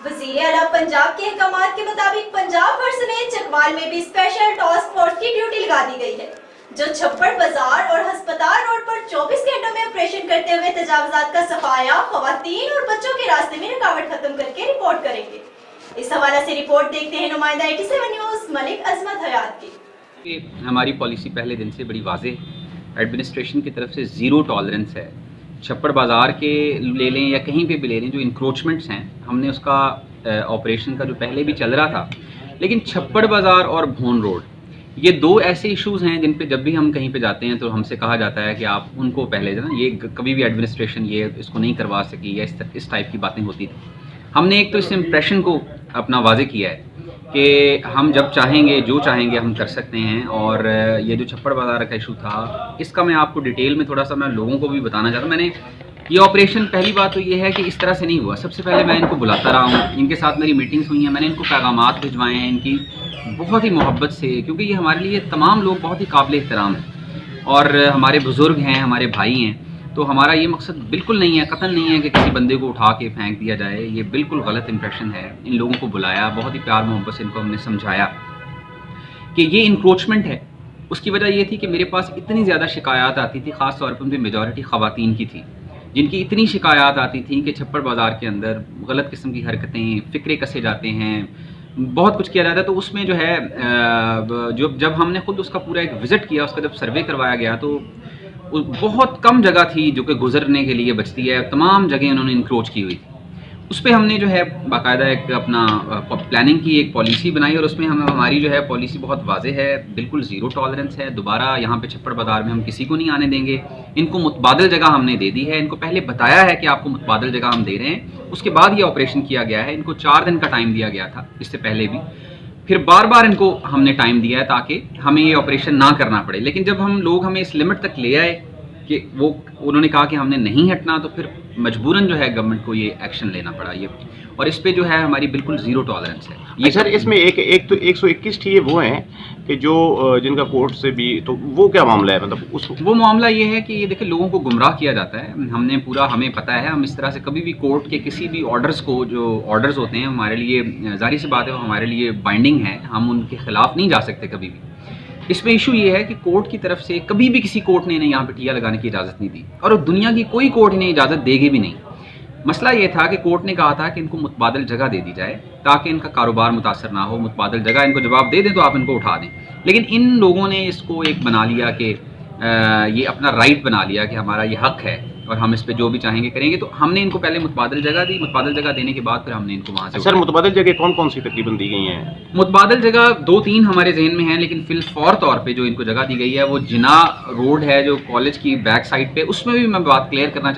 वज़ीर आला पंजाब के अहकामात के मुताबिक पंजाब भर समेत चकवाल में भी स्पेशल टास्क फोर्स की ड्यूटी लगा दी गई है, जो छप्पड़ बाजार और अस्पताल रोड पर 24 घंटों में ऑपरेशन करते हुए तजावुजात का सफाया, खवातीन और बच्चों के रास्ते में रुकावट खत्म करके रिपोर्ट करेंगे। इस हवाले से रिपोर्ट देखते हैं नुमाइंदा 87 न्यूज़ मलिक अजमत हयात की। हमारी पॉलिसी पहले दिन से बड़ी वाज़ेह, एडमिनिस्ट्रेशन की तरफ से ज़ीरो टॉलरेंस है। छप्पड़ बाज़ार के ले लें या कहीं पे भी ले लें, जो इंक्रोचमेंट्स हैं, हमने उसका ऑपरेशन का जो पहले भी चल रहा था, लेकिन छप्पड़ बाज़ार और भोन रोड ये दो ऐसे इश्यूज़ हैं जिन पे जब भी हम कहीं पे जाते हैं तो हमसे कहा जाता है कि आप उनको पहले जो ना, ये कभी भी एडमिनिस्ट्रेशन ये इसको नहीं करवा सकी या इस टाइप की बातें होती थी। हमने एक तो इस इम्प्रेशन को अपना वाज़ेह किया है कि हम जब चाहेंगे जो चाहेंगे हम कर सकते हैं। और ये जो छप्पड़ बाज़ार का इशू था, इसका मैं आपको डिटेल में थोड़ा सा मैं लोगों को भी बताना चाहता हूँ। मैंने ये ऑपरेशन, पहली बात तो ये है कि इस तरह से नहीं हुआ। सबसे पहले मैं इनको बुलाता रहा हूँ, इनके साथ मेरी मीटिंग्स हुई हैं, मैंने इनको पैगामात भिजवाए हैं इनकी बहुत ही मोहब्बत से, क्योंकि ये हमारे लिए तमाम लोग बहुत ही काबिल एहतराम हैं और हमारे बुज़ुर्ग हैं, हमारे भाई हैं। तो हमारा ये मकसद बिल्कुल नहीं है, कतई नहीं है कि किसी बंदे को उठा के फेंक दिया जाए। ये बिल्कुल गलत इंप्रेशन है। इन लोगों को बुलाया, बहुत ही प्यार मोहब्बत से इनको हमने समझाया कि ये इंक्रोचमेंट है। उसकी वजह ये थी कि मेरे पास इतनी ज़्यादा शिकायत आती थी, ख़ास तौर पर उनकी मेजॉरिटी ख़वातीन की थी, जिनकी इतनी शिकायत आती थी कि छप्पड़ बाज़ार के अंदर गलत किस्म की हरकतें, फ़िक्रे कसे जाते हैं, बहुत कुछ किया जाता है। तो उसमें जो है जब हमने ख़ुद उसका पूरा एक विज़िट किया, उसका जब सर्वे करवाया गया, तो बहुत कम जगह थी जो कि गुजरने के लिए बचती है, तमाम जगह उन्होंने इंक्रोच की हुई थी। उस पर हमने जो है बाकायदा एक अपना प्लानिंग की, एक पॉलिसी बनाई और उसमें हमारी जो है पॉलिसी बहुत वाज़ेह है, बिल्कुल ज़ीरो टॉलरेंस है। दोबारा यहाँ पे छप्पड़ बाज़ार में हम किसी को नहीं आने देंगे। इनको मुतबादल जगह हमने दे दी है, इनको पहले बताया है कि आपको मुतबादल जगह हम दे रहे हैं, उसके बाद ये ऑपरेशन किया गया है। इनको 4 दिन का टाइम दिया गया था इससे पहले भी, फिर बार बार इनको हमने टाइम दिया है ताकि हमें ये ऑपरेशन ना करना पड़े। लेकिन जब हमें इस लिमिट तक ले आए कि उन्होंने कहा कि हमने नहीं हटना, तो फिर मजबूरन जो है गवर्नमेंट को ये एक्शन लेना पड़ा। ये और इस पे जो है हमारी बिल्कुल ज़ीरो टॉलरेंस है। ये सर, इसमें एक तो 121 थी, वो हैं कि जो जिनका कोर्ट से भी, तो वो क्या मामला है? मतलब वो मामला ये है कि ये देखिए, लोगों को गुमराह किया जाता है। हमें पता है, हम इस तरह से कभी भी कोर्ट के किसी भी ऑर्डर्स को, जो ऑर्डर्स होते हैं हमारे लिए, ज़ाहिर सी बात है वो हमारे लिए बाइंडिंग है, हम उनके खिलाफ नहीं जा सकते कभी भी। इसमें इशू ये है कि कोर्ट की तरफ से कभी भी किसी कोर्ट ने यहाँ पे टिया लगाने की इजाज़त नहीं दी और दुनिया की कोई कोर्ट इन्हें इजाज़त देगी भी नहीं। मसला ये था कि कोर्ट ने कहा था कि इनको मुतबादल जगह दे दी जाए ताकि इनका कारोबार मुतासर ना हो। मुतबादल जगह इनको जवाब दे दें तो आप इनको उठा दें। लेकिन इन लोगों ने इसको एक बना लिया कि ये अपना राइट बना लिया कि हमारा ये हक है और हम इस पे जो भी चाहेंगे करेंगे। तो हमने इनको पहले मुतबादल जगह दी, मुतबादल जगह देने के बाद फिर हमने इनको वहाँ से। सर, मुतबादल जगह कौन कौन सी तकरीबन दी गई हैं? मुतबादल जगह 2-3 हमारे जहन में हैं, लेकिन फिलफौर तौर पे जो इनको जगह दी गई है वो जिना रोड है, जो कॉलेज की बैक साइड पे, उसमें भी मैं बात क्लियर करना